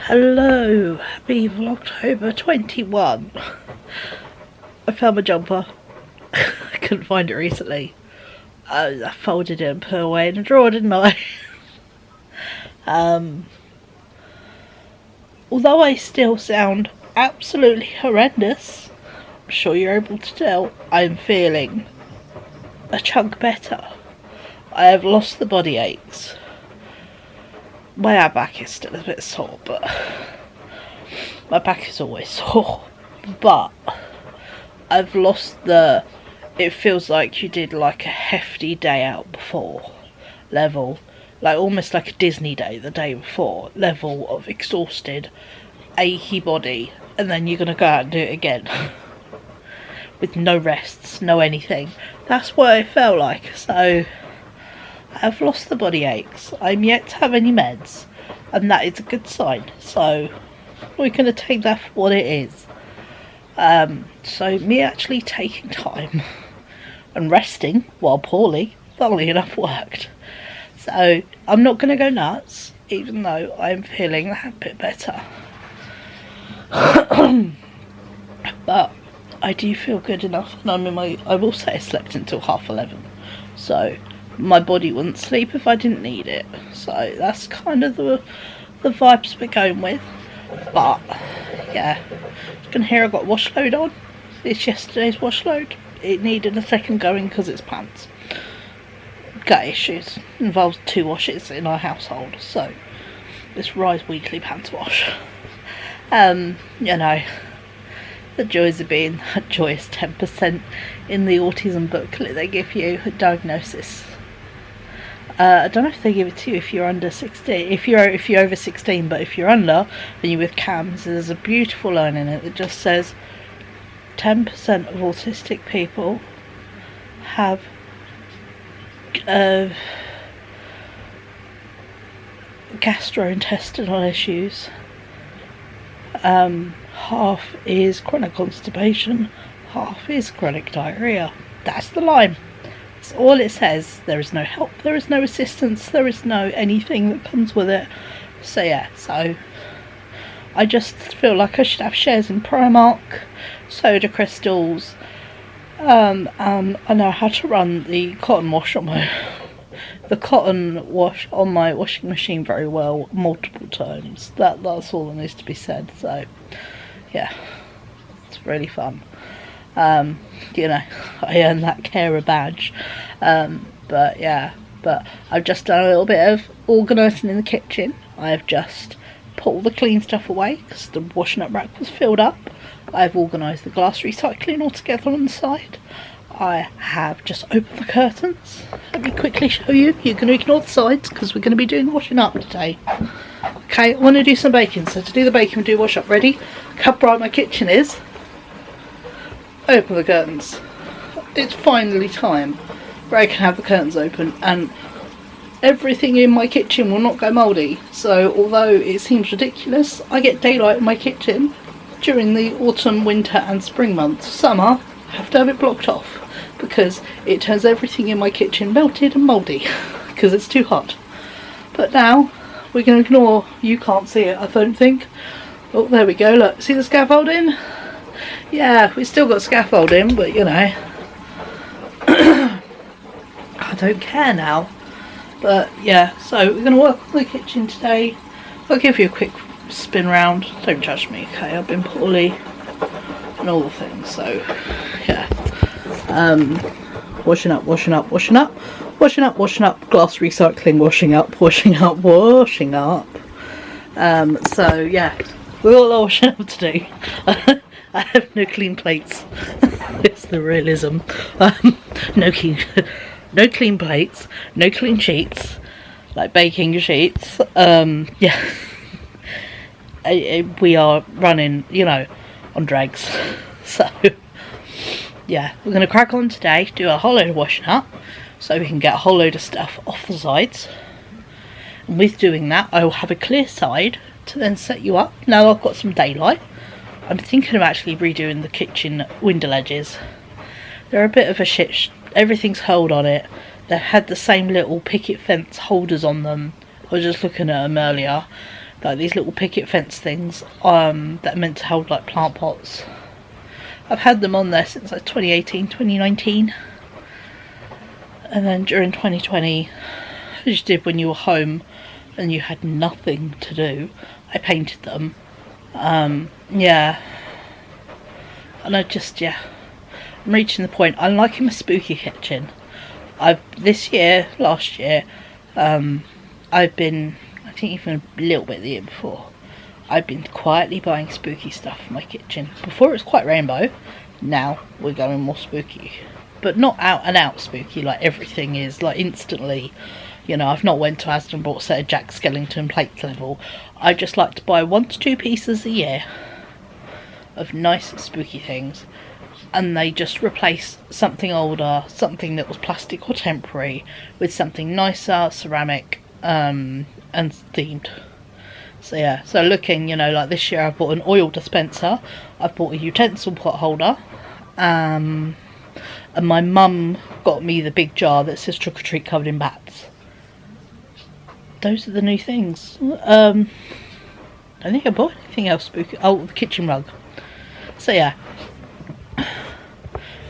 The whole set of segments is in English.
Hello, happy Vlogtober 21. I found my jumper. I couldn't find it recently. I folded it and put it away in a drawer, didn't I? Although I still sound absolutely horrendous, I'm sure you're able to tell, I'm feeling a chunk better. I have lost the body aches. My back is still a bit sore, but my back is always sore. But I've lost it feels like you did like a hefty day out before level, like almost like a Disney day the day before level of exhausted, achy body, and then you're gonna go out and do it again with no rests, no anything. That's what it felt like. So I've lost the body aches. I'm yet to have any meds, and that is a good sign. So we're going to take that for what it is. So me actually taking time and resting while poorly, funnily enough, worked. So I'm not going to go nuts, even though I'm feeling that bit better. But I do feel good enough, and I will say I slept until 11:30. So my body wouldn't sleep if I didn't need it. So that's kind of the vibes we're going with. But yeah, you can hear I got wash load on. It's yesterday's wash load. It needed a second going because it's pants. Gut issues. Involves 2 washes in our household. So this Rise weekly pants wash. You know, the joys of being a joyous 10% in the autism booklet they give you a diagnosis. I don't know if they give it to you if you're under 16, if you're over 16, but if you're under and you're with CAMS, there's a beautiful line in it that just says 10% of autistic people have gastrointestinal issues. Half is chronic constipation, half is chronic diarrhea. That's the line. That's all it says. There is no help, there is no assistance, there is no anything that comes with it. So yeah, so I just feel like I should have shares in Primark, soda crystals. I know how to run the cotton wash on my washing machine very well, multiple times. That's all that needs to be said. So yeah, it's really fun. You know, I earned that carer badge. But yeah, but I've just done a little bit of organising in the kitchen. I've just put all the clean stuff away because the washing up rack was filled up. I've organised the glass recycling all together on the side. I have just opened the curtains. Let me quickly show you. You're going to ignore the sides because we're going to be doing the washing up today. Okay, I want to do some baking. So to do the baking, we do wash up. Ready? Look how bright my kitchen is. Open the curtains. It's finally time where I can have the curtains open, and everything in my kitchen will not go mouldy. So although it seems ridiculous, I get daylight in my kitchen during the autumn, winter and spring months. Summer, I have to have it blocked off because it turns everything in my kitchen melted and mouldy because it's too hot. But now we're going to ignore, you can't see it I don't think. Oh, there we go, look, see the scaffolding? Yeah, we've still got scaffolding, but you know, I don't care now. But yeah, so we're going to work on the kitchen today. I'll give you a quick spin round. Don't judge me, okay? I've been poorly and all the things. So yeah, washing up, washing up, washing up, washing up, washing up, glass recycling, washing up, washing up, washing up. So yeah, we've got a lot of washing up to do. I have no clean plates. It's the realism. No clean plates, no clean sheets, like baking sheets. Yeah, we are running, you know, on dregs. So yeah, we're going to crack on today, do a whole load of washing up so we can get a whole load of stuff off the sides. And with doing that, I will have a clear side to then set you up. Now I've got some daylight, I'm thinking of actually redoing the kitchen window ledges. They're a bit of a shit. Everything's held on it. They've had the same little picket fence holders on them. I was just looking at them earlier. like these little picket fence things that are meant to hold like plant pots. I've had them on there since like 2018, 2019, and then during 2020, as you did when you were home and you had nothing to do, I painted them. Yeah, and I just, yeah, I'm reaching the point. I'm liking my spooky kitchen. Last year, I've been, I think even a little bit the year before, I've been quietly buying spooky stuff for my kitchen. Before it was quite rainbow, now we're going more spooky. But not out and out spooky, like everything is, like instantly. You know, I've not went to Asda and bought a set of Jack Skellington plates level. I just like to buy 1 to 2 pieces a year of nice spooky things. And they just replace something older, something that was plastic or temporary, with something nicer, ceramic, and themed. So yeah, so looking, you know, like this year I bought an oil dispenser, I've bought a utensil pot holder, and my mum got me the big jar that says trick or treat covered in bats. Those are the new things. I don't think I bought anything else spooky. Oh, the kitchen rug. So yeah,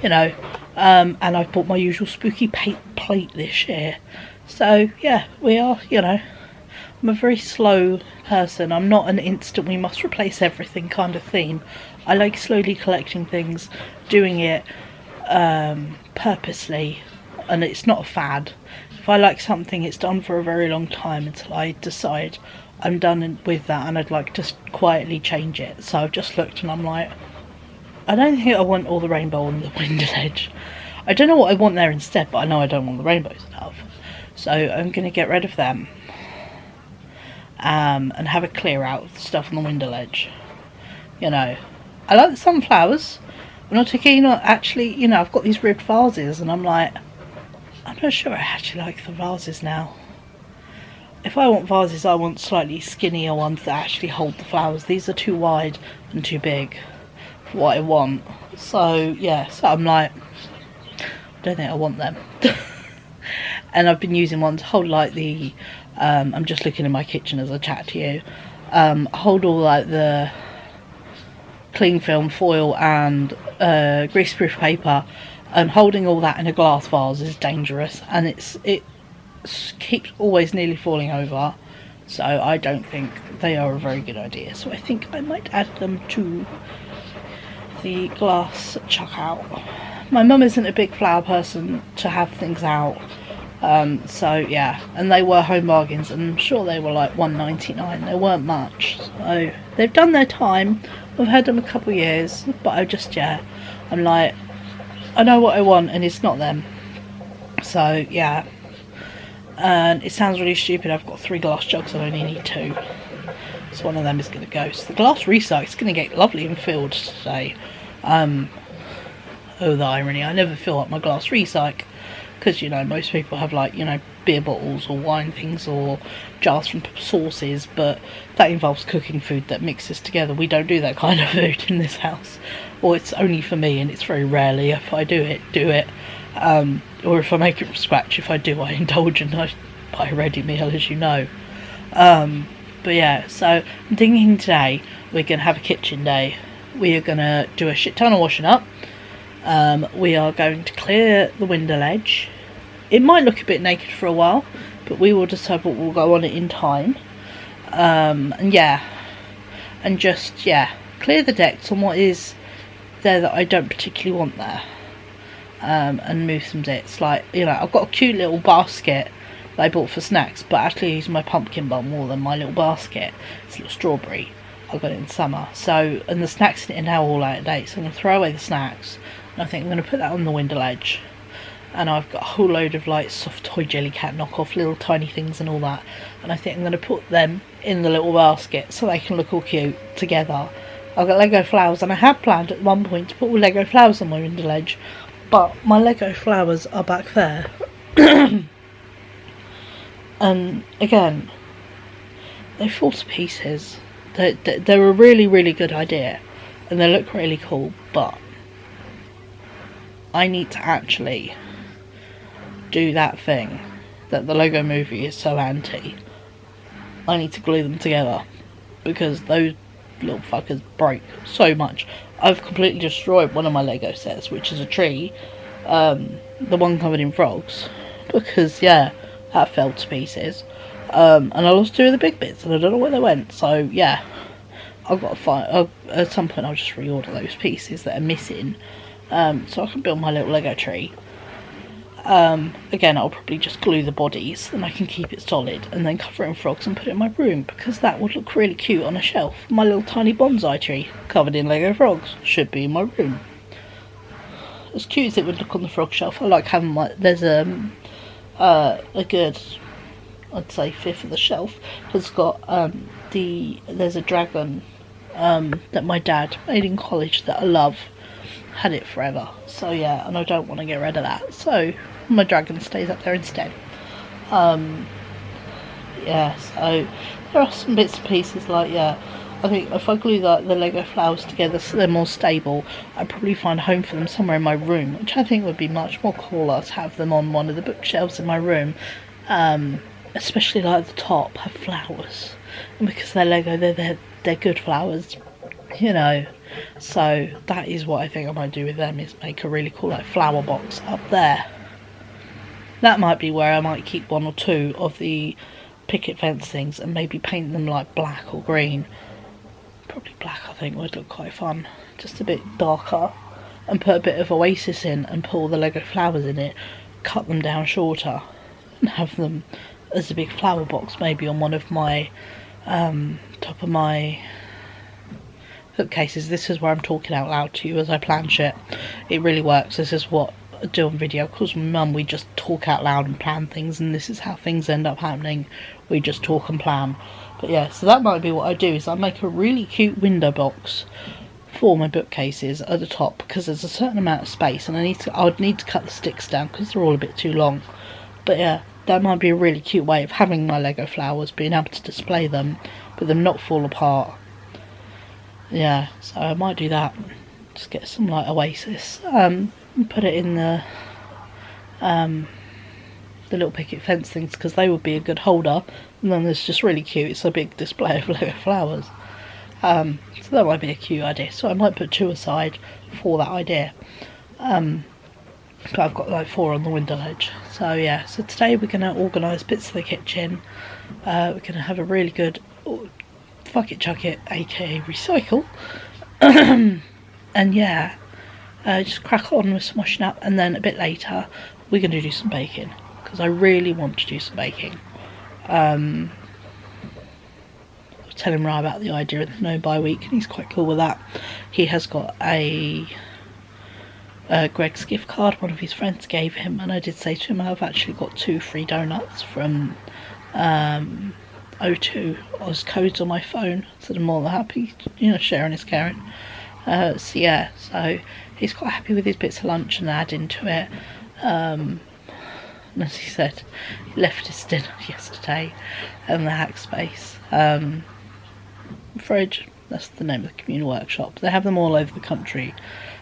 you know, and I've bought my usual spooky plate this year. So yeah, we are, you know, I'm a very slow person. I'm not an instant we must replace everything kind of theme. I like slowly collecting things, doing it purposely, and it's not a fad. If I like something, it's done for a very long time until I decide I'm done with that and I'd like to quietly change it. So I've just looked and I'm like, I don't think I want all the rainbow on the window ledge. I don't know what I want there instead, but I know I don't want the rainbow stuff. So I'm going to get rid of them. And have a clear out of the stuff on the window ledge. You know, I like the sunflowers. I'm not too keen on, actually, you know, I've got these ribbed vases and I'm like, I'm not sure I actually like the vases now. If I want vases, I want slightly skinnier ones that actually hold the flowers. These are too wide and too big for what I want. So yeah, so I'm like, I don't think I want them. And I've been using one to hold like the I'm just looking in my kitchen as I chat to you, hold all like the cling film foil and greaseproof paper, and holding all that in a glass vase is dangerous, and it keeps always nearly falling over, so I don't think they are a very good idea. So I think I might add them to the glass chuck out. My mum isn't a big flower person to have things out, so yeah, and they were home bargains, and I'm sure they were like £1.99. They weren't much, so they've done their time. I've had them a couple of years, but I just, yeah, I'm like, I know what I want and it's not them. So yeah, and it sounds really stupid, I've got 3 glass jugs, I only need 2, so one of them is going to go. So the glass recycle is going to get lovely and filled today. Oh, the irony, I never fill up my glass recycle, because, you know, most people have, like, you know, beer bottles or wine things or jars from sauces, but that involves cooking food that mixes together. We don't do that kind of food in this house, or it's only for me, and it's very rarely if I do it, or if I make it from scratch. If I do, I indulge and I buy a ready meal, as you know. But yeah, so I'm thinking today we're going to have a kitchen day. We are going to do a shit ton of washing up. We are going to clear the window ledge. It might look a bit naked for a while, but we will decide what will go on it in time. And yeah, and just, yeah, clear the decks on what is there that I don't particularly want there. And move some bits, like, you know, I've got a cute little basket that I bought for snacks, but actually I use my pumpkin bowl more than my little basket. It's a little strawberry. I got it in summer, so, and the snacks are now all out of date, so I'm going to throw away the snacks, and I think I'm going to put that on the window ledge. And I've got a whole load of like soft toy jelly cat knockoff little tiny things and all that, and I think I'm going to put them in the little basket so they can look all cute together. I've got Lego flowers, and I had planned at one point to put all Lego flowers on my window ledge, but my Lego flowers are back there. And again, they fall to pieces. They're a really, really good idea, and they look really cool, but I need to actually do that thing that the Lego movie is so anti. I need to glue them together, because those little fuckers break so much. I've completely destroyed one of my Lego sets, which is a tree, the one covered in frogs, because yeah, that fell to pieces. And I lost 2 of the big bits and I don't know where they went, so yeah, I've got to find, at some point I'll just reorder those pieces that are missing, so I can build my little Lego tree. Again, I'll probably just glue the bodies and I can keep it solid and then cover it in frogs and put it in my room, because that would look really cute on a shelf. My little tiny bonsai tree covered in Lego frogs should be in my room. As cute as it would look on the frog shelf, I like having there's a good, I'd say, fifth of the shelf has got there's a dragon that my dad made in college that I love. Had it forever, so yeah, and I don't want to get rid of that, so my dragon stays up there instead. Yeah, so there are some bits and pieces like, yeah, I think if I glue the Lego flowers together so they're more stable, I'd probably find a home for them somewhere in my room, which I think would be much more cooler to have them on one of the bookshelves in my room, especially like at the top, have flowers, and because they're Lego, they're good flowers, you know. So that is what I think I might do with them, is make a really cool like flower box up there. That might be where I might keep 1 or 2 of the picket fence things and maybe paint them like black or green. Probably black, I think, would look quite fun, just a bit darker, and put a bit of oasis in and put all the Lego flowers in it, cut them down shorter and have them as a big flower box, maybe on one of my top of my bookcases. This is where I'm talking out loud to you as I plan shit. It really works. This is what I do on video. Because my mum, we just talk out loud and plan things, and this is how things end up happening. We just talk and plan. But yeah, so that might be what I do, is I make a really cute window box for my bookcases at the top, because there's a certain amount of space, and I would need to cut the sticks down because they're all a bit too long. But yeah, that might be a really cute way of having my Lego flowers, being able to display them, but them not fall apart. Yeah, so I might do that. Just get some like oasis, and put it in the little picket fence things, because they would be a good holder. And then there's just really cute. It's a big display of Lego flowers. So that might be a cute idea. So I might put 2 aside for that idea. But I've got like 4 on the window ledge. So yeah. So today we're gonna organise bits of the kitchen. We're gonna have a really good fuck it, chuck it, aka recycle. And yeah, just crack on with some washing up, and then a bit later we're going to do some baking, because I really want to do some baking. I was telling Ryan about the idea of the no buy week, and he's quite cool with that. He has got a Greg's gift card one of his friends gave him, and I did say to him I've actually got 2 free donuts from O2 as codes on my phone, so I'm more than happy, you know, sharing is caring. So yeah, so he's quite happy with his bits of lunch and adding to it. And as he said, he left his dinner yesterday in the hack space. Fridge, that's the name of the communal workshop. They have them all over the country.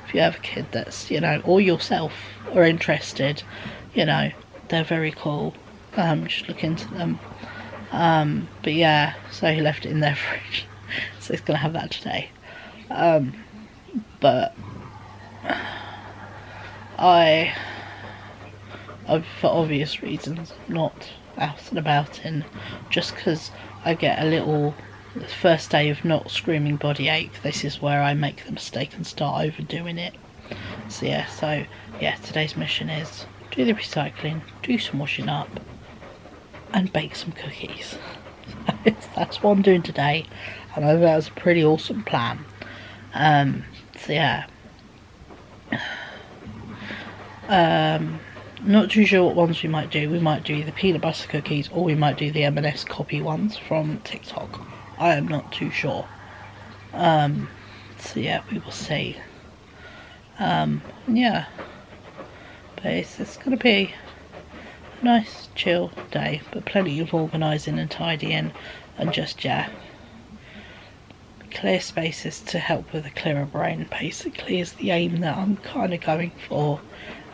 If you have a kid that's, you know, or yourself are interested, you know, they're very cool. Just look into them. But yeah, so he left it in their fridge, so he's gonna have that today. But I, for obvious reasons, not out and about in, just because I get a little, the first day of not screaming body ache, this is where I make the mistake and start overdoing it. So yeah, today's mission is do the recycling, do some washing up, and bake some cookies. That's what I'm doing today, and I think that was a pretty awesome plan. So yeah, not too sure what ones we might do. We might do the peanut butter cookies, or we might do the M&S copy ones from TikTok. I am not too sure. So yeah, we will see. Yeah, but it's gonna be a nice chill day, but plenty of organising and tidying, and just, yeah, clear spaces to help with a clearer brain, basically, is the aim that I'm kind of going for.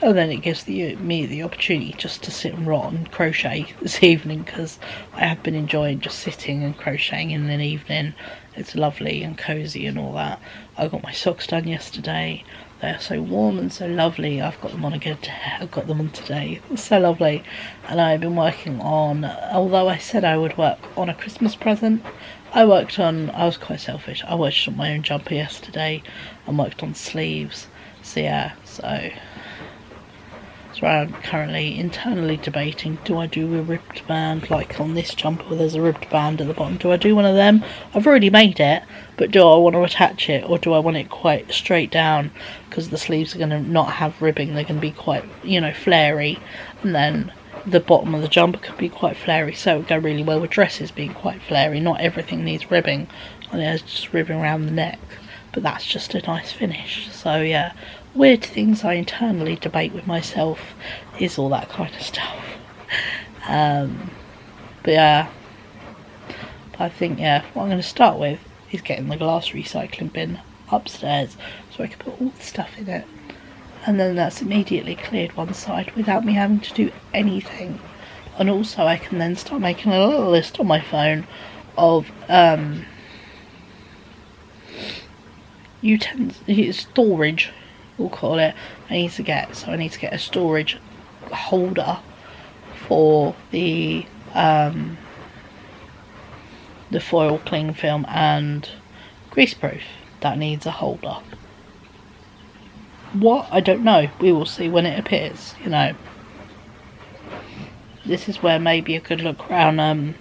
And then it gives me the opportunity just to sit and rot and crochet this evening, because I have been enjoying just sitting and crocheting in an evening. It's lovely and cosy and all that. I got my socks done yesterday. They're so warm and so lovely. I've got them on again. I've got them on today. It's so lovely. And I've been working on, although I said I would work on a Christmas present, I was quite selfish. I worked on my own jumper yesterday and worked on sleeves. So yeah, so I'm currently internally debating, do I do a ribbed band like on this jumper where there's a ribbed band at the bottom? Do I do one of them? I've already made it, but do I want to attach it, or do I want it quite straight down, because the sleeves are going to not have ribbing, they're going to be quite, you know, flary, and then the bottom of the jumper could be quite flary, so it would go really well with dresses being quite flary. Not everything needs ribbing, and there's just ribbing around the neck, but that's just a nice finish. So yeah, weird things I internally debate with myself is all that kind of stuff. But yeah, I think, yeah, what I'm going to start with is getting the glass recycling bin upstairs so I can put all the stuff in it, and then that's immediately cleared one side without me having to do anything. And also I can then start making a little list on my phone of storage, we'll call it. I need to get a storage holder for the foil cling film and greaseproof. That needs a holder. What? I don't know. We will see when it appears, you know. This is where maybe a good look around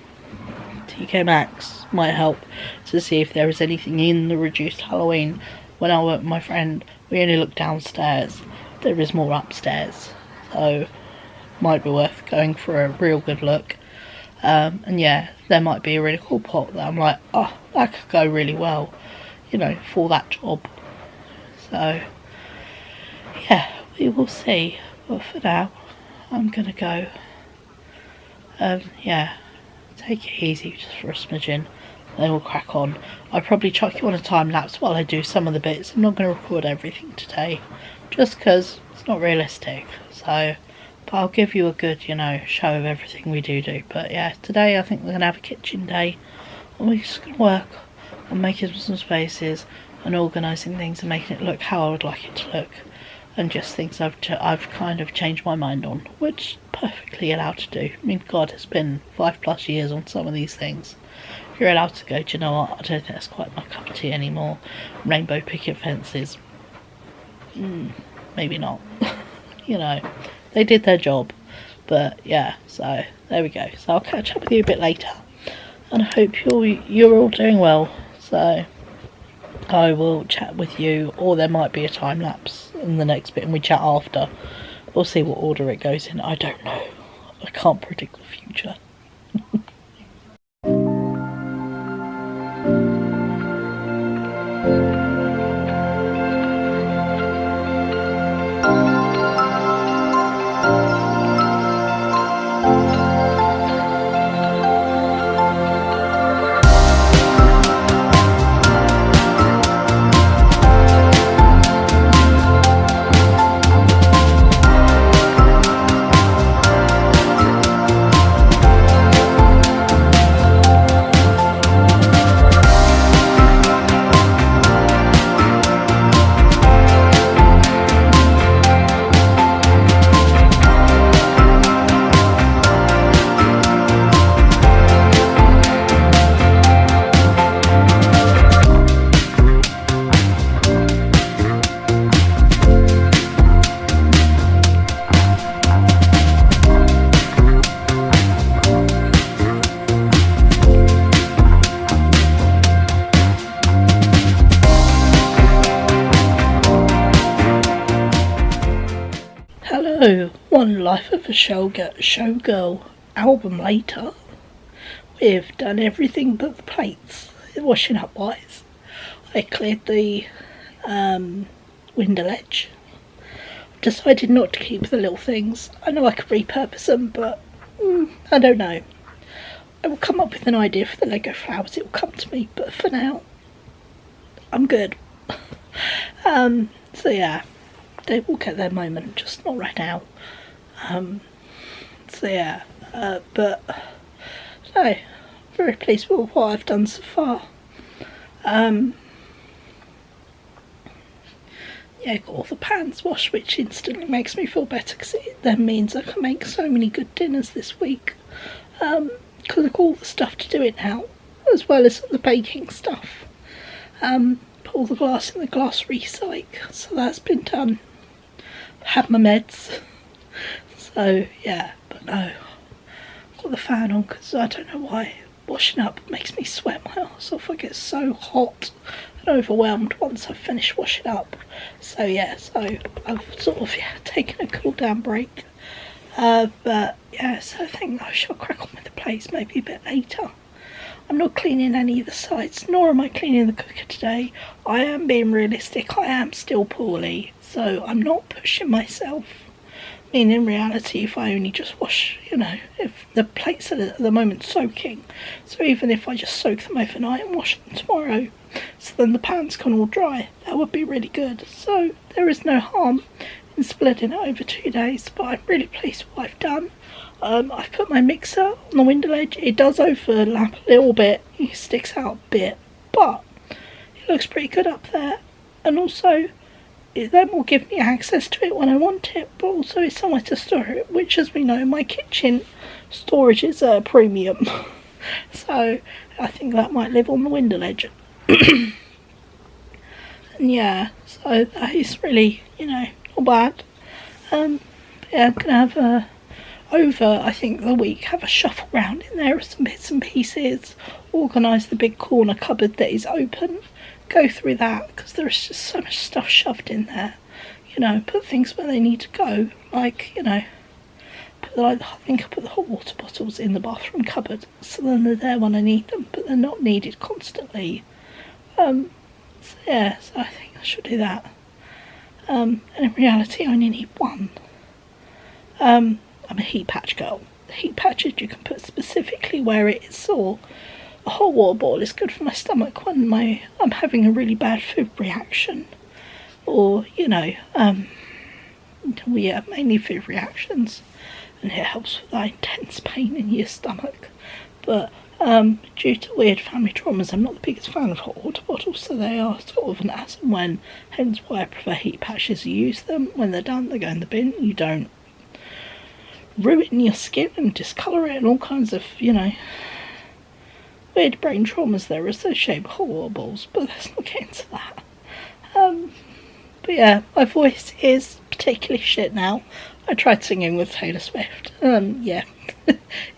TK Maxx might help, to see if there is anything in the reduced Halloween. When I went with my friend, we only looked downstairs. There is more upstairs, so might be worth going for a real good look. And yeah, there might be a really cool pot that I'm like, oh, that could go really well, you know, for that job. So yeah, we will see. But for now, I'm gonna go. Yeah, take it easy just for a smidgen, then we'll crack on. I'll probably chuck you on a time lapse while I do some of the bits. I'm not going to record everything today, just because it's not realistic. So, but I'll give you a good, you know, show of everything we do. But yeah, today I think we're going to have a kitchen day, and we're just going to work on making some spaces and organising things and making it look how I would like it to look. And just things I've kind of changed my mind on, which perfectly allowed to do. I mean, God, it's been 5+ years on some of these things. You're allowed to go, do you know what, I don't think that's quite my cup of tea anymore. Rainbow picket fences, maybe not. You know, they did their job. But yeah, so there we go. So I'll catch up with you a bit later, and I hope you're all doing well. So I will chat with you, or there might be a time lapse in the next bit and we chat after. We'll see what order it goes in. I don't know. I can't predict the future. Hello, One Life of a Showgirl album later. We've done everything but the plates, washing up wise. I cleared the window ledge. Decided not to keep the little things. I know I could repurpose them, but I don't know. I will come up with an idea for the Lego flowers, it will come to me, but for now, I'm good. So yeah, they will get their moment, just not right now. So yeah, but no, very pleased with what I've done so far. Yeah, got all the pans washed, which instantly makes me feel better, because it then means I can make so many good dinners this week, because I've got all the stuff to do it now, as well as the baking stuff. Put all the glass in the glass recycle, so that's been done. Had my meds, so yeah, but no, got the fan on because I don't know why washing up makes me sweat my arse off. I get so hot and overwhelmed once I've finished washing up. So yeah, so I've sort of taken a cool down break, but yeah, so I think I shall crack on with the plates maybe a bit later. I'm not cleaning any of the sides, nor am I cleaning the cooker today. I am being realistic, I am still poorly, so I'm not pushing myself. I mean, in reality, if I only just wash, if the plates are at the moment soaking, so even if I just soak them overnight and wash them tomorrow, so then the pans can all dry, that would be really good. So there is no harm in splitting it over 2 days, but I'm really pleased with what I've done. I've put my mixer on the window ledge. It does overlap a little bit, it sticks out a bit, but it looks pretty good up there. And also, it then will give me access to it when I want it, but also it's somewhere to store it, which, as we know, my kitchen storage is a premium. So I think that might live on the window ledge. And yeah, so that is really, not bad. Yeah, I'm gonna have over, I think, the week, have a shuffle round in there of some bits and pieces, organise the big corner cupboard that is open, go through that, because there is just so much stuff shoved in there, put things where they need to go, like, I think I put the hot water bottles in the bathroom cupboard, so then they're there when I need them, but they're not needed constantly. So yeah, so I think I should do that. And in reality, I only need one. I'm a heat patch girl. The heat patches you can put specifically where it is sore. A hot water bottle is good for my stomach when I'm having a really bad food reaction, or mainly food reactions, and it helps with that intense pain in your stomach. But due to weird family traumas, I'm not the biggest fan of hot water bottles, so they are sort of an as and when, hence why I prefer heat patches. You use them, when they're done they go in the bin. You don't ruin your skin and discolour it and all kinds of, weird brain traumas that are associated with hot water bottles, but let's not get into that. But yeah, my voice is particularly shit now. I tried singing with Taylor Swift. Yeah,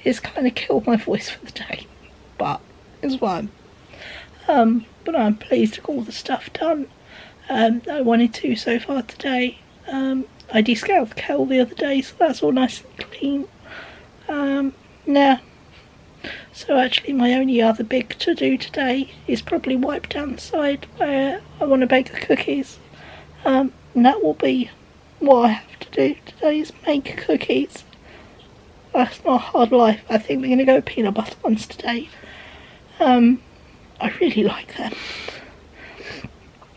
it's kind of killed my voice for the day, but it's fine. But I'm pleased to get all the stuff done. I wanted to so far today. I descaled the kettle the other day, so that's all nice and clean. Yeah. So actually my only other big to-do today is probably wipe down the side where I want to bake the cookies. And that will be what I have to do today, is make cookies. That's not a hard life. I think we're going to go peanut butter ones today. I really like them.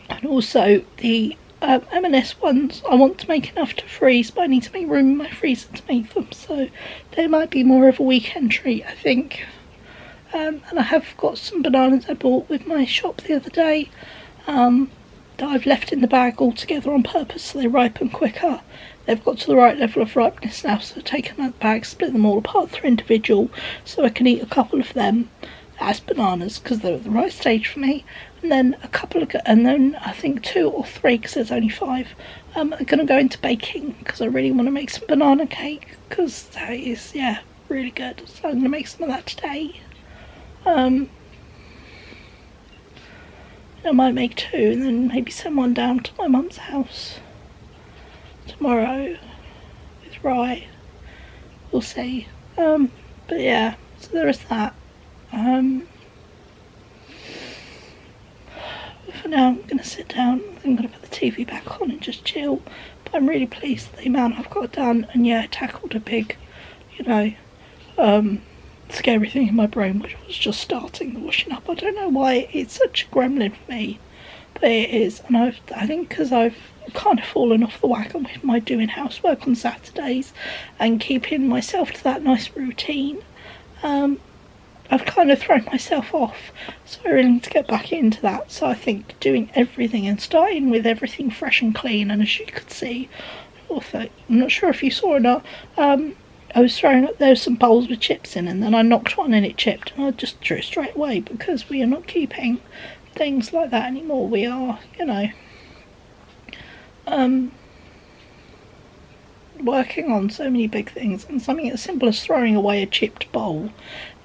And also the M&S ones, I want to make enough to freeze, but I need to make room in my freezer to make them, so they might be more of a weekend treat, I think. And I have got some bananas I bought with my shop the other day, that I've left in the bag altogether on purpose so they ripen quicker. They've got to the right level of ripeness now, so I've taken them out of the bag, split them all apart, they're individual, so I can eat a couple of them as bananas because they're at the right stage for me, and then I think 2 or 3, because there's only 5, are going to go into baking because I really want to make some banana cake, because that is, yeah, really good. So I'm going to make some of that today. I might make 2 and then maybe send one down to my mum's house tomorrow with rye. We'll see. But yeah, so there is that. For now I'm going to sit down. I'm going to put the TV back on and just chill, but I'm really pleased with the amount I've got done. And yeah, I tackled a big, scary thing in my brain, which was just starting the washing up. I don't know why it's such a gremlin for me, but it is. And I think because I've kind of fallen off the wagon with my doing housework on Saturdays and keeping myself to that nice routine. I've kind of thrown myself off, so I really need to get back into that. So I think doing everything and starting with everything fresh and clean, and as you could see, also, I'm not sure if you saw or not, I was throwing up, there was some bowls with chips in, and then I knocked one and it chipped, and I just threw it straight away, because we are not keeping things like that anymore. We are, you know, working on so many big things, and something as simple as throwing away a chipped bowl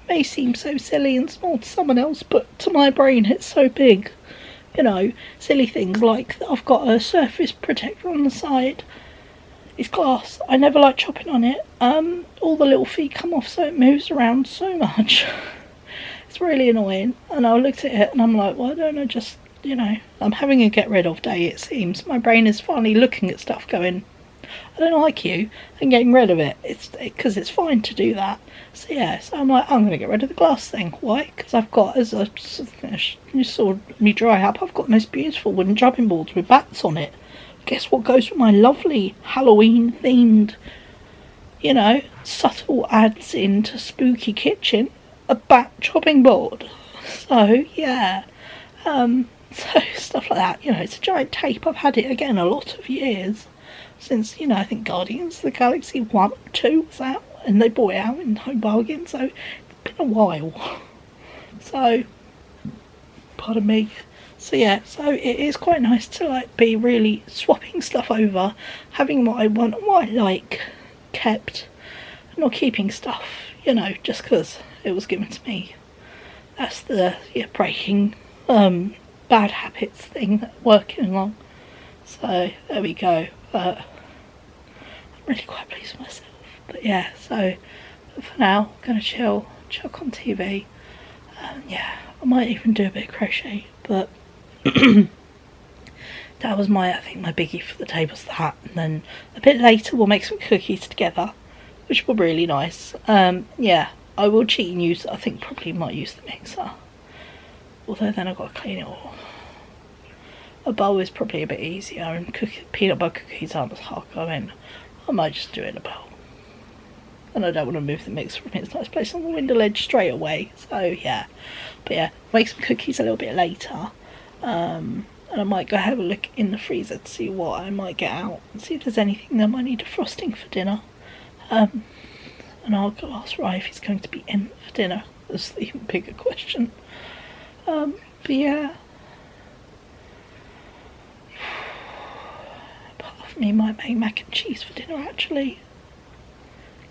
may seem so silly and small to someone else, but to my brain it's so big. You know, silly things like I've got a surface protector on the side. It's glass. I never like chopping on it. All the little feet come off, so it moves around so much. It's really annoying. And I looked at it and I'm like, why don't I just, you know, I'm having a get rid of day, it seems. My brain is finally looking at stuff going, I don't like you, and getting rid of it. It's because it's fine to do that. So yeah, so I'm like, I'm going to get rid of the glass thing. Why? Because I've got, as you saw me dry up, I've got the most beautiful wooden chopping boards with bats on it. Guess what goes with my lovely Halloween themed, you know, subtle adds into spooky kitchen? A bat chopping board. So yeah, so stuff like that. You know, it's a giant tape. I've had it again a lot of years. Since, you know, I think Guardians of the Galaxy 1 or 2 was out, and they bought it out in Home Bargain, so it's been a while. So, pardon me. So yeah, so it is quite nice to like be really swapping stuff over, having what I want and what I like kept, and not keeping stuff, you know, just because it was given to me. That's the breaking bad habits thing, working along. So there we go. But I'm really quite pleased with myself. But yeah, so for now, I'm gonna chill on TV. Yeah, I might even do a bit of crochet, but that was I think my biggie for the day was that. And then a bit later we'll make some cookies together, which will be really nice. Yeah, I will cheat and use, I think probably might use the mixer, although then I've got to clean it all. A bowl is probably a bit easier, and peanut butter cookies aren't as hard going. I might just do it in a bowl. And I don't want to move the mixer from its nice place on the window ledge straight away. So yeah, but yeah, make some cookies a little bit later. And I might go have a look in the freezer to see what I might get out, and see if there's anything that might need a frosting for dinner. And I'll go ask Rye if he's going to be in for dinner. That's the even bigger question. But yeah. Me might make mac and cheese for dinner actually.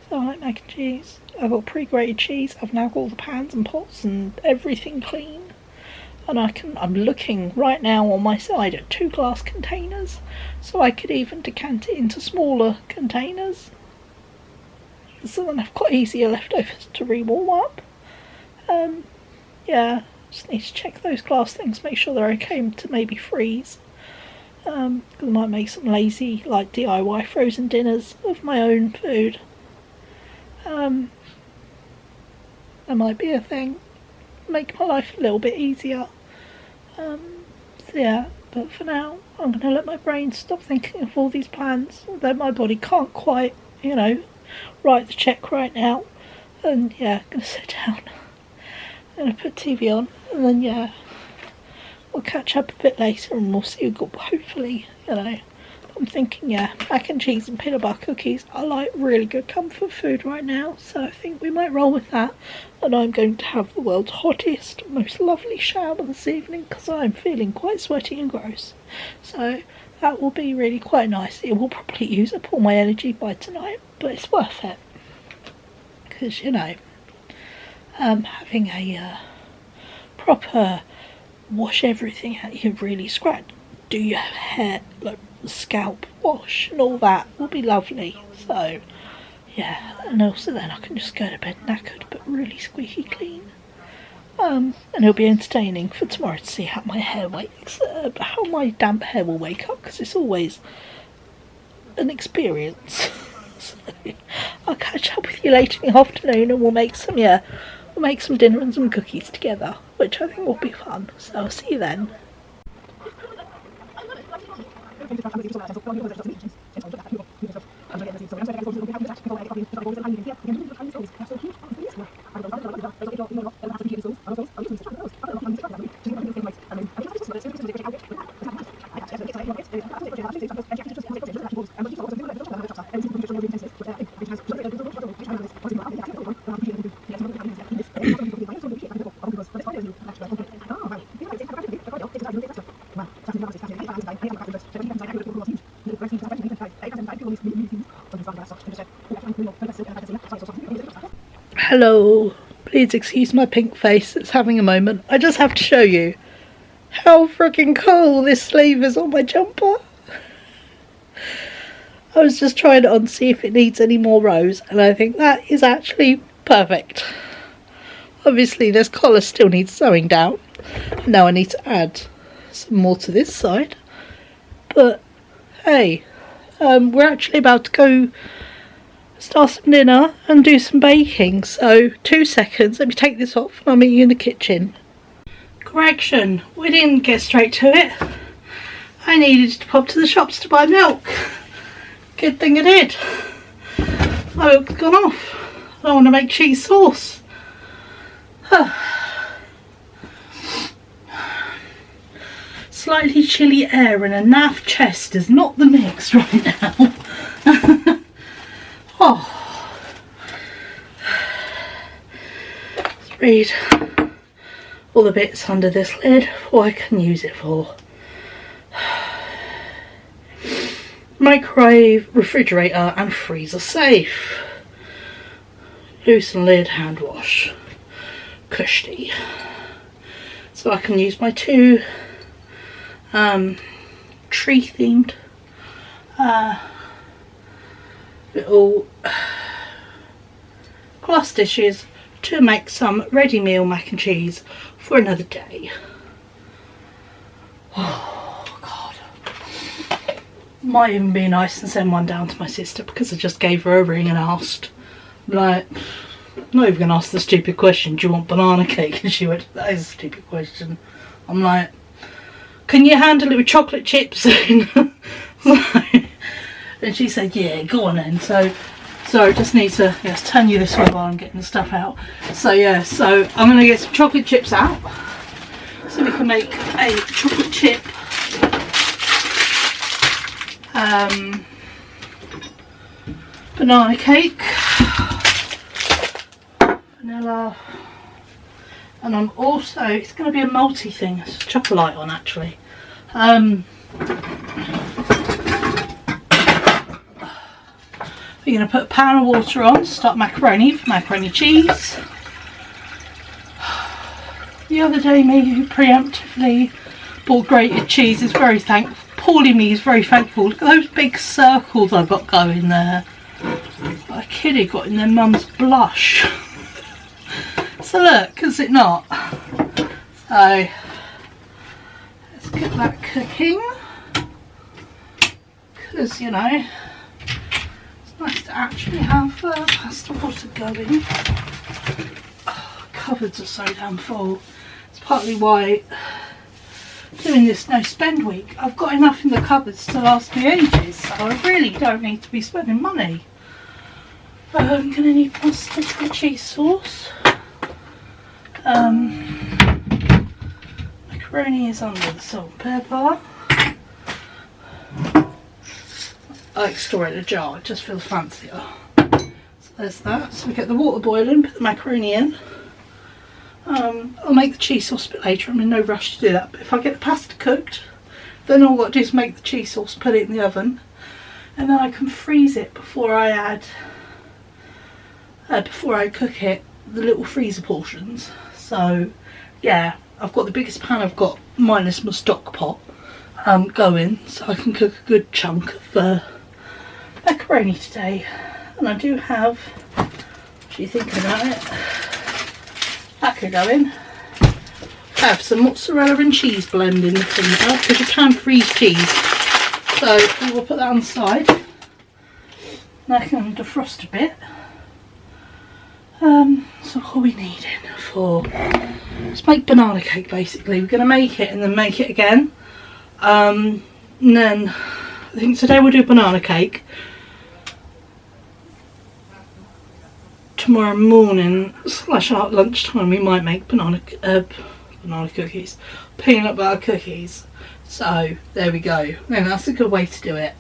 So I like mac and cheese. I've got pre-grated cheese. I've now got all the pans and pots and everything clean. And I'm looking right now on my side at 2 glass containers. So I could even decant it into smaller containers. So then I've got easier leftovers to re-warm up. Yeah, just need to check those glass things, make sure they're okay to maybe freeze. I might make some lazy, like DIY frozen dinners of my own food. That might be a thing. Make my life a little bit easier. So yeah, but for now, I'm going to let my brain stop thinking of all these plans, although my body can't quite, you know, write the check right now. And yeah, I'm going to sit down. I'm going to put TV on, and then yeah, we'll catch up a bit later and we'll see, hopefully, you know, I'm thinking, yeah, mac and cheese and peanut butter cookies are like really good comfort food right now, so I think we might roll with that. And I'm going to have the world's hottest, most lovely shower this evening, because I'm feeling quite sweaty and gross. So that will be really quite nice. It will probably use up all my energy by tonight, but it's worth it. Because, you know, having a proper wash everything out, you really scratch, do your hair, like scalp wash and all that will be lovely. So yeah, and also then I can just go to bed knackered but really squeaky clean. And it'll be entertaining for tomorrow to see how my hair wakes, how my damp hair will wake up, because it's always an experience. So I'll catch up with you later in the afternoon and we'll make some dinner and some cookies together, which I think will be fun. So I'll see you then. Hello, please excuse my pink face, it's having a moment. I just have to show you how freaking cool this sleeve is on my jumper. I was just trying it on to see if it needs any more rows, and I think that is actually perfect. Obviously this collar still needs sewing down. Now I need to add some more to this side. But hey, we're actually about to go start some dinner and do some baking, so 2 seconds, let me take this off and I'll meet you in the kitchen. Correction, we didn't get straight to it. I needed to pop to the shops to buy milk. Good thing I did. My milk's gone off. I don't want to make cheese sauce. Slightly chilly air and a naff chest is not the mix right now. Oh, let's read all the bits under this lid, what I can use it for. Microwave, refrigerator and freezer safe. Loosen lid, hand wash. Cushy. So I can use my 2 tree themed little glass dishes to make some ready meal mac and cheese for another day. Oh god, might even be nice and send one down to my sister, because I just gave her a ring and asked, like, I'm not even gonna ask the stupid question, do you want banana cake? And she went, that is a stupid question. I'm like, can you handle it with chocolate chips? And she said, yeah, go on then. So I just need to, yes, turn you this way while I'm getting the stuff out. So yeah, so I'm going to get some chocolate chips out so we can make a chocolate chip banana cake, vanilla, and I'm also, it's going to be a multi thing, it's chocolate on actually. We're going to put a pan of water on to start macaroni for macaroni cheese. The other day me who preemptively bought grated cheese is very thankful. Paulie me is very thankful. Look at those big circles I've got going there. Like a kiddie got in their mum's blush. So look, is it not? So let's get that cooking. Because, you know, nice to actually have pasta water going. Oh, cupboards are so damn full. It's partly why doing this no spend week, I've got enough in the cupboards to last me ages, so I really don't need to be spending money. I'm going to need pasta for the cheese sauce. Macaroni is under the salt and pepper. I like to store it in a jar, it just feels fancier. So there's that. So we get the water boiling, put the macaroni in. I'll make the cheese sauce a bit later, I'm in no rush to do that. But if I get the pasta cooked, then all I've got to do is make the cheese sauce, put it in the oven, and then I can freeze it before I add, before I cook it, the little freezer portions. So yeah, I've got the biggest pan I've got, minus my stock pot, going, so I can cook a good chunk of macaroni today. And I do have, actually thinking about it, that could go in. I have some mozzarella and cheese blend in the freezer, because you can freeze cheese. So we'll put that on the side. And I can defrost a bit. So what are we needing for, let's make banana cake basically. We're going to make it and then make it again. And then I think today we'll do banana cake. Tomorrow morning / at lunchtime we might make banana cookies, peanut butter cookies. So there we go. Then that's a good way to do it.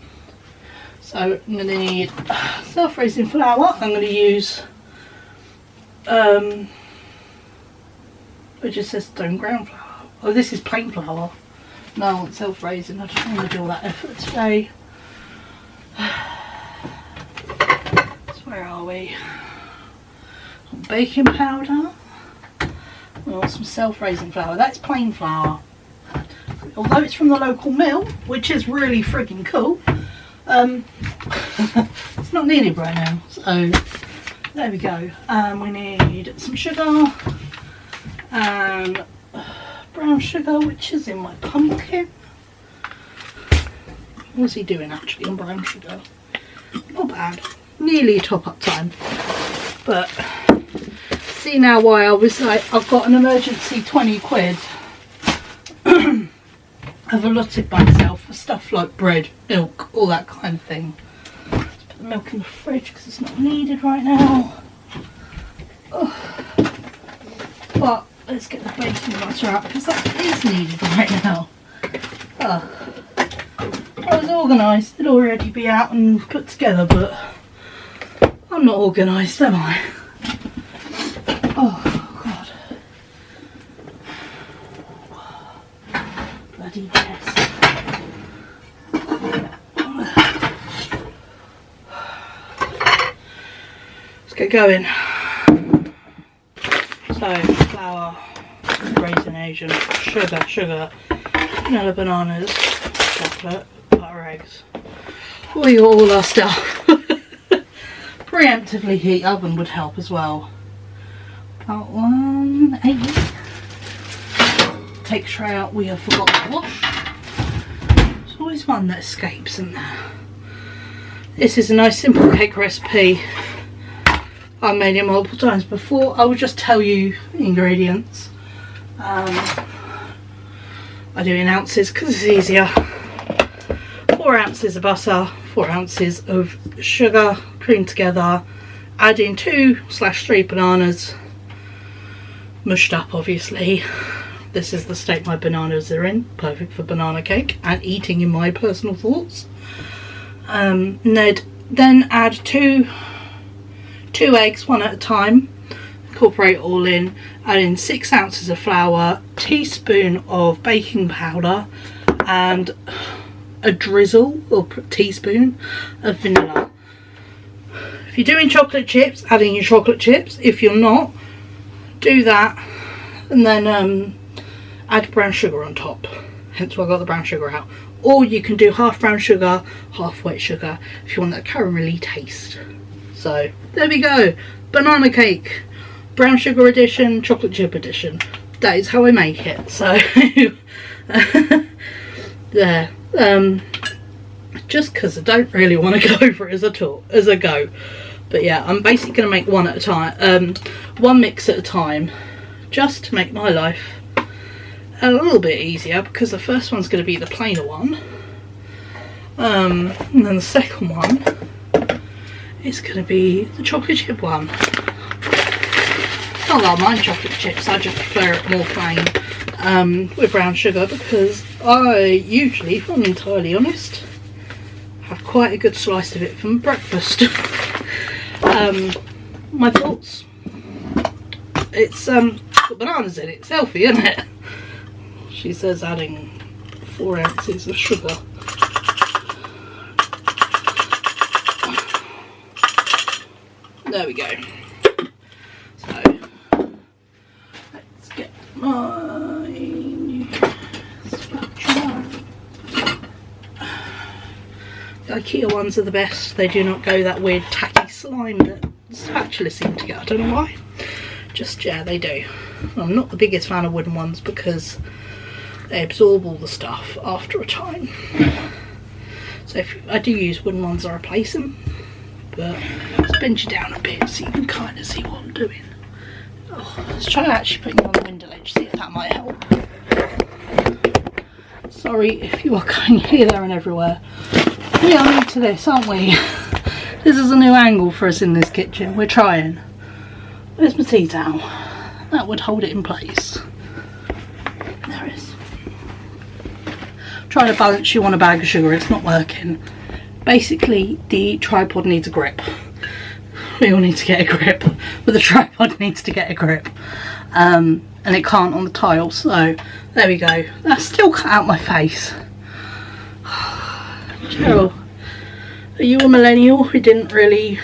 So I'm going to need self-raising flour. I'm going to use it just says stone ground flour. Oh, this is plain flour. No, I want self-raising. I don't want to do all that effort today. So where are we? Baking powder. We want some self-raising flour. That's plain flour. Although it's from the local mill, which is really frigging cool, it's not needed right now. So there we go. We need some sugar and brown sugar, which is in my pumpkin. What's he doing actually on brown sugar? Not bad. Nearly top up time. But see now why I was like, I've got an emergency 20 quid. I've allotted myself for stuff like bread, milk, all that kind of thing. Let's put the milk in the fridge because it's not needed right now. But let's get the baking butter out because that is needed right now. I was organised, it'd already be out and put together, but I'm not organised, am I? Oh God. Bloody chest. Let's get going. So, flour, raisin Asian, sugar, vanilla bananas, chocolate, butter, eggs. We got all our stuff. Preemptively heat oven would help as well. About 180. Take tray out we have forgotten to wash. There's always one that escapes in there. This is a nice simple cake recipe. I've made it multiple times before. I will just tell you the ingredients. I do it in ounces because it's easier. 4 ounces of butter, 4 ounces of sugar, creamed together. Add in 2/3 bananas, mushed up obviously. This is the state my bananas are in, perfect for banana cake and eating in my personal thoughts. Then add two eggs, one at a time, incorporate all in, add in 6 ounces of flour, teaspoon of baking powder and a drizzle or teaspoon of vanilla. If you're doing chocolate chips, add in your chocolate chips. If you're not, do that and then add brown sugar on top, hence why I got the brown sugar out. Or you can do half brown sugar, half white sugar if you want that caramelly taste. So there we go, banana cake, brown sugar edition, chocolate chip edition. That is how I make it. So there. Just because I don't really want to go over it as I go. But yeah, I'm basically going to make one at a time, one mix at a time, just to make my life a little bit easier, because the first one's going to be the plainer one, and then the second one is going to be the chocolate chip one. Not that I mind chocolate chips, I just prefer it more plain with brown sugar, because I usually, if I'm entirely honest, have quite a good slice of it from breakfast. My thoughts, it's got bananas in it, it's healthy, isn't it? She says adding 4 ounces of sugar. There we go. So let's get my spatula. The IKEA ones are the best. They do not go that weird tacky slime that spatulas seem to get. I don't know why. Just, yeah, they do. I'm not the biggest fan of wooden ones because they absorb all the stuff after a time. So if I do use wooden ones, I replace them. But let's bend you down a bit so you can kind of see what I'm doing. Oh, let's try actually putting you on the window ledge, see if that might help. Sorry if you are going here, there and everywhere. We are new to this, aren't we? This is a new angle for us in this kitchen. We're trying. Where's my tea towel? That would hold it in place. There it is. Trying to balance you on a bag of sugar, it's not working. Basically, the tripod needs a grip. We all need to get a grip, but the tripod needs to get a grip. And it can't on the tile, so there we go. That's still cut out my face. Cheryl, are you a millennial who grew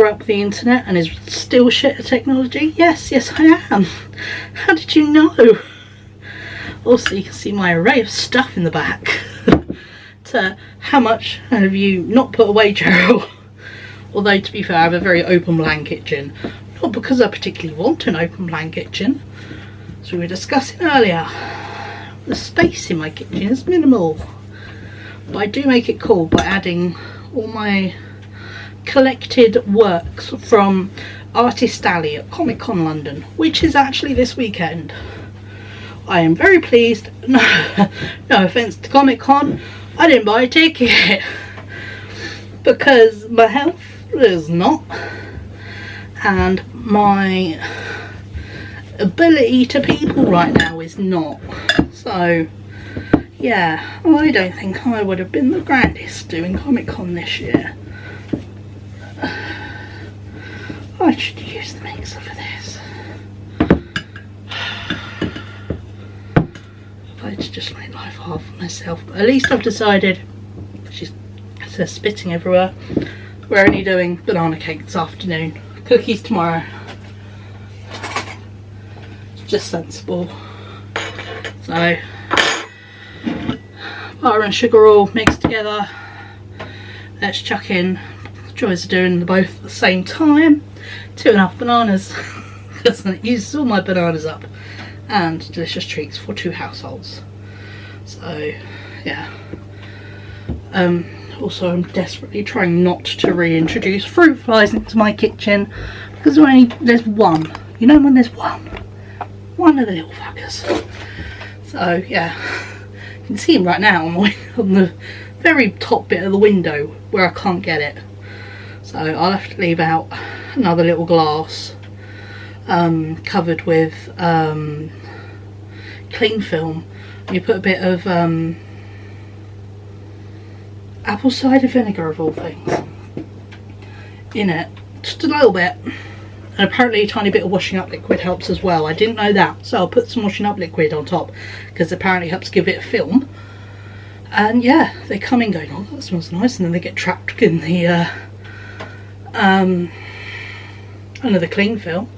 up with the internet and is still shit at technology? Yes, I am. How did you know? Also, you can see my array of stuff in the back. To how much have you not put away, Cheryl? Although, to be fair, I have a very open plan kitchen. Not because I particularly want an open plan kitchen. As we were discussing earlier, the space in my kitchen is minimal. But I do make it cool by adding all my collected works from Artist Alley at Comic Con London, which is actually this weekend. I am very pleased. No offence to Comic Con, I didn't buy a ticket because my health is not, and my ability to people right now is not. So yeah, I don't think I would have been the grandest doing Comic Con this year. I should use the mixer for this. I'd just make life hard for myself, but at least I've decided. She's spitting everywhere. We're only doing banana cake this afternoon. Cookies tomorrow. It's just sensible. So, butter and sugar all mixed together. Let's chuck in. The joys of doing them both at the same time. 2.5 bananas. Because it uses all my bananas up. And delicious treats for 2 households. So, yeah. Also, I'm desperately trying not to reintroduce fruit flies into my kitchen because there's one. You know when there's one of the little fuckers. So yeah, you can see him right now on the very top bit of the window where I can't get it. So I'll have to leave out another little glass covered with cling film. You put a bit of apple cider vinegar, of all things, in it, just a little bit, and apparently a tiny bit of washing up liquid helps as well. I didn't know that, so I'll put some washing up liquid on top because apparently it helps give it a film. And yeah, they come in going, oh, that smells nice, and then they get trapped in the under the cling film,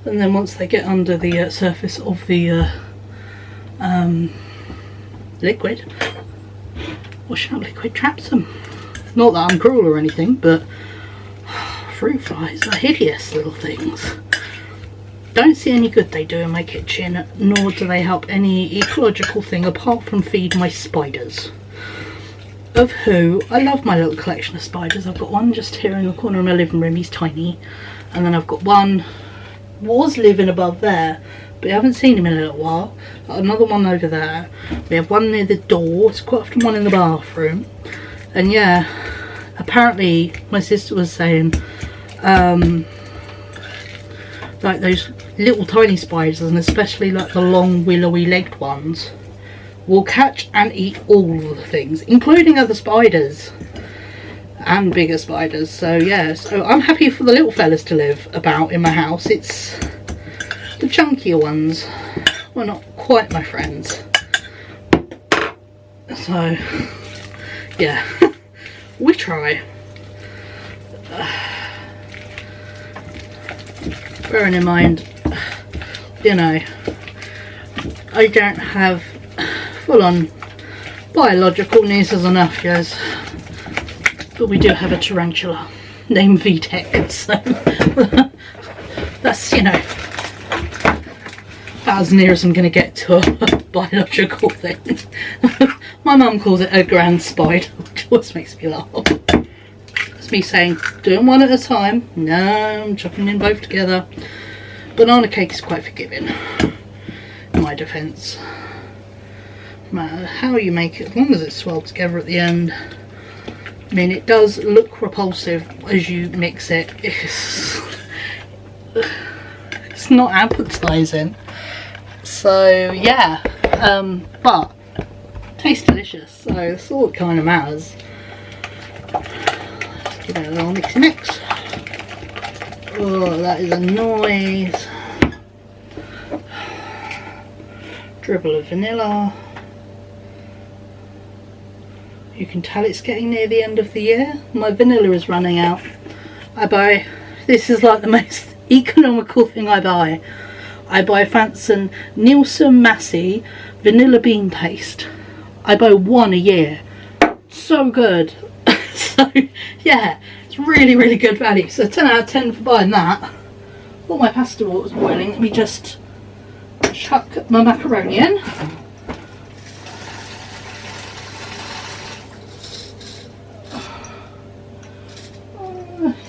and then once they get under the surface of the liquid, washing up liquid traps them. Not that I'm cruel or anything, but fruit flies are hideous little things. Don't see any good they do in my kitchen, nor do they help any ecological thing apart from feed my spiders. Of who, I love my little collection of spiders. I've got one just here in the corner of my living room, he's tiny. And then I've got one, was living above there, but I haven't seen him in a little while. Another one over there. We have one near the door. It's quite often one in the bathroom. And yeah, apparently my sister was saying like those little tiny spiders, and especially like the long willowy legged ones, will catch and eat all the things, including other spiders and bigger spiders. So yeah, so I'm happy for the little fellas to live about in my house. It's the chunkier ones were not quite my friends. So yeah, we try. Bearing in mind, you know, I don't have full-on biological nieces and nephews, but we do have a tarantula named VTech, so that's, you know, about as near as I'm going to get to a biological thing. My mum calls it a grand spider, which always makes me laugh. That's me saying, doing one at a time. No, I'm chucking in both together. Banana cake is quite forgiving, in my defence. No matter how you make it, as long as it's swelled together at the end, mean, it does look repulsive as you mix it. It's not appetizing. So yeah, but tastes delicious, so that's all that kind of matters. Let's give it a little mixy mix. Oh, that is a noise. Dribble of vanilla. You can tell it's getting near the end of the year. My vanilla is running out. This is like the most economical thing I buy. I buy Fanson Nielsen Massey vanilla bean paste. I buy one a year. So good. So yeah, it's really, really good value. So 10 out of 10 for buying that. While my pasta water's boiling, let me just chuck my macaroni in.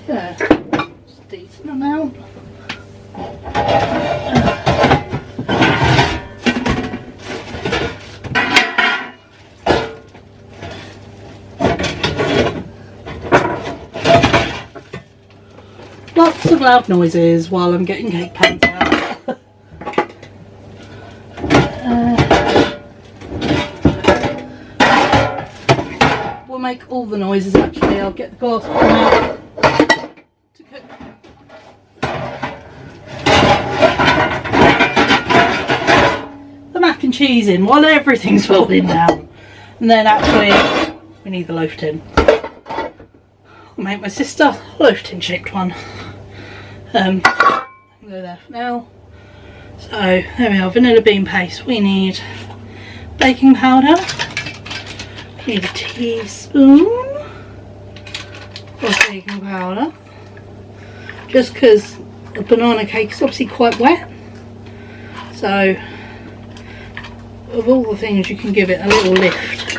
Yeah, it's a decent amount. Lots of loud noises while I'm getting cake pans out. We'll make all the noises actually. I'll get the glass pan out to cook. The mac and cheese in while everything's falling down. And then actually we need the loaf tin. I'll make my sister a loaf tin shaped one. Go there for now. So there we are, vanilla bean paste. We need baking powder. We need a teaspoon of baking powder. Just because the banana cake is obviously quite wet. So of all the things you can give it a little lift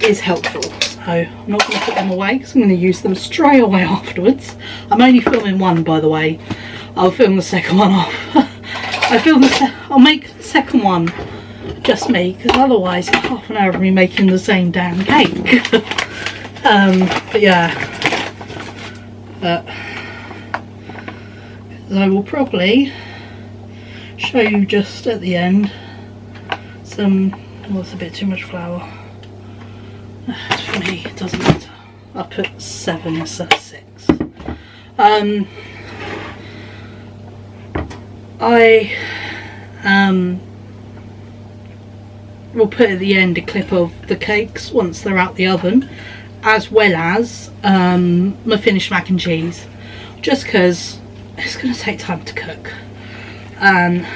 is helpful. So I'm not going to put them away because I'm going to use them straight away afterwards. I'm only filming one, by the way. I'll film the second one off. I'll make the second one just me, because otherwise it's half an hour of me making the same damn cake. But yeah, I will probably show you just at the end some. Oh, it's a bit too much flour. For me, it doesn't matter. I put 7 instead of 6. I will put at the end a clip of the cakes once they're out the oven, as well as my finished mac and cheese, just because it's going to take time to cook and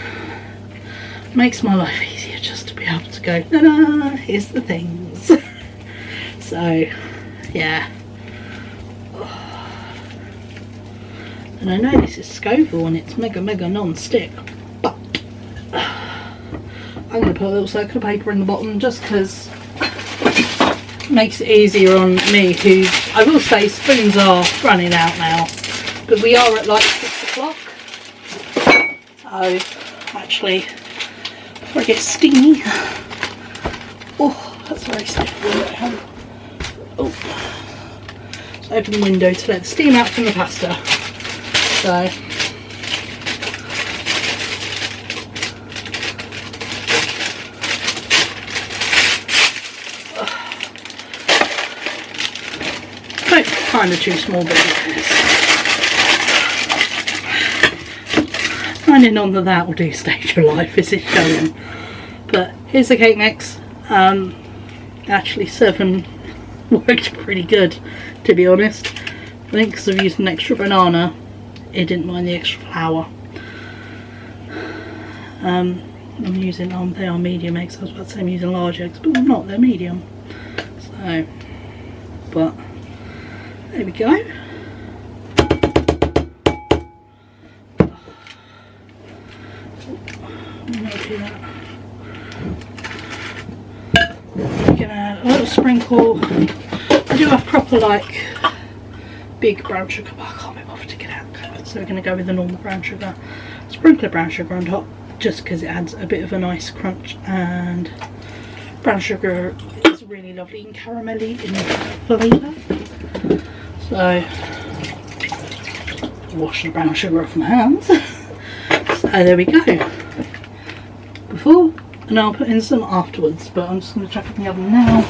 makes my life easier just to be able to go, no, here's the things. So yeah, and I know this is Scoville and it's mega non-stick, but I'm going to put a little circle of paper in the bottom just because it makes it easier on me, who I will say spoons are running out now, but we are at like 6 o'clock. So actually, before I get steamy, oh that's very stiff. Oh, so open the window to let the steam out from the pasta. So kind of too small, but finding on that will do stage of life, is it showing? But here's the cake mix. Actually 7 worked pretty good, to be honest. I think because I've used an extra banana, it didn't mind the extra flour. I'm using, they are medium eggs. I was about to say I'm using large eggs, but I'm not, they're medium. So, but there we go. Do that. Gonna add a little sprinkle. I do have proper like big brown sugar, but I can't be bothered to get out. So we're gonna go with the normal brown sugar. Sprinkle of brown sugar on top, just because it adds a bit of a nice crunch, and brown sugar is really really lovely and caramelly in flavour. So wash the brown sugar off my hands. So there we go. Before, and I'll put in some afterwards, but I'm just going to chuck it in the oven now.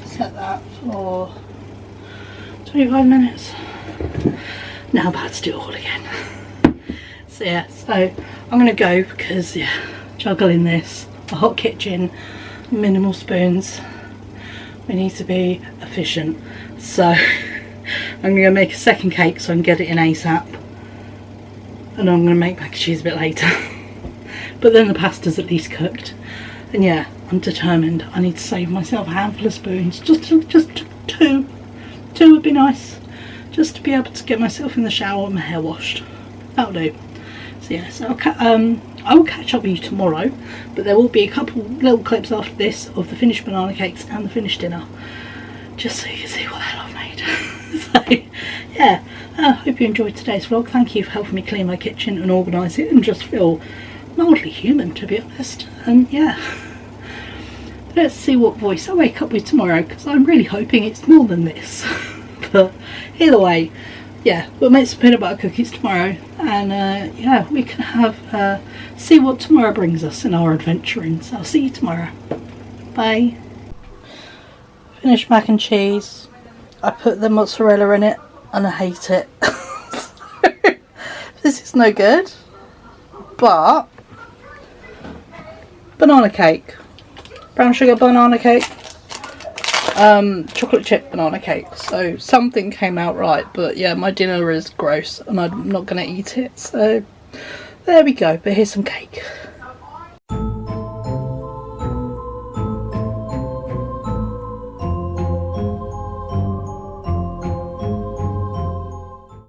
Set that for 25 minutes. Now I'm about to do it all again. So yeah, so I'm going to go because yeah, juggling this, a hot kitchen, minimal spoons, we need to be efficient. So I'm going to go make a second cake so I can get it in ASAP, and I'm going to make mac and cheese a bit later. But then the pasta's at least cooked, and yeah, I'm determined. I need to save myself a handful of spoons, just two would be nice, just to be able to get myself in the shower and my hair washed. That'll do. So yeah, so I will catch up with you tomorrow, but there will be a couple little clips after this of the finished banana cakes and the finished dinner, just so you can see what the hell I've made. So yeah, I hope you enjoyed today's vlog. Thank you for helping me clean my kitchen and organise it and just feel mildly human, to be honest. And yeah, let's see what voice I wake up with tomorrow, because I'm really hoping it's more than this. But either way, yeah, we'll make some peanut butter cookies tomorrow, and yeah, we can have see what tomorrow brings us in our adventuring. So I'll see you tomorrow. Bye. Finished mac and cheese. I put the mozzarella in it and I hate it. This is no good. But banana cake, brown sugar banana cake, chocolate chip banana cake, so something came out right. But yeah, my dinner is gross and I'm not gonna eat it, so there we go. But here's some cake.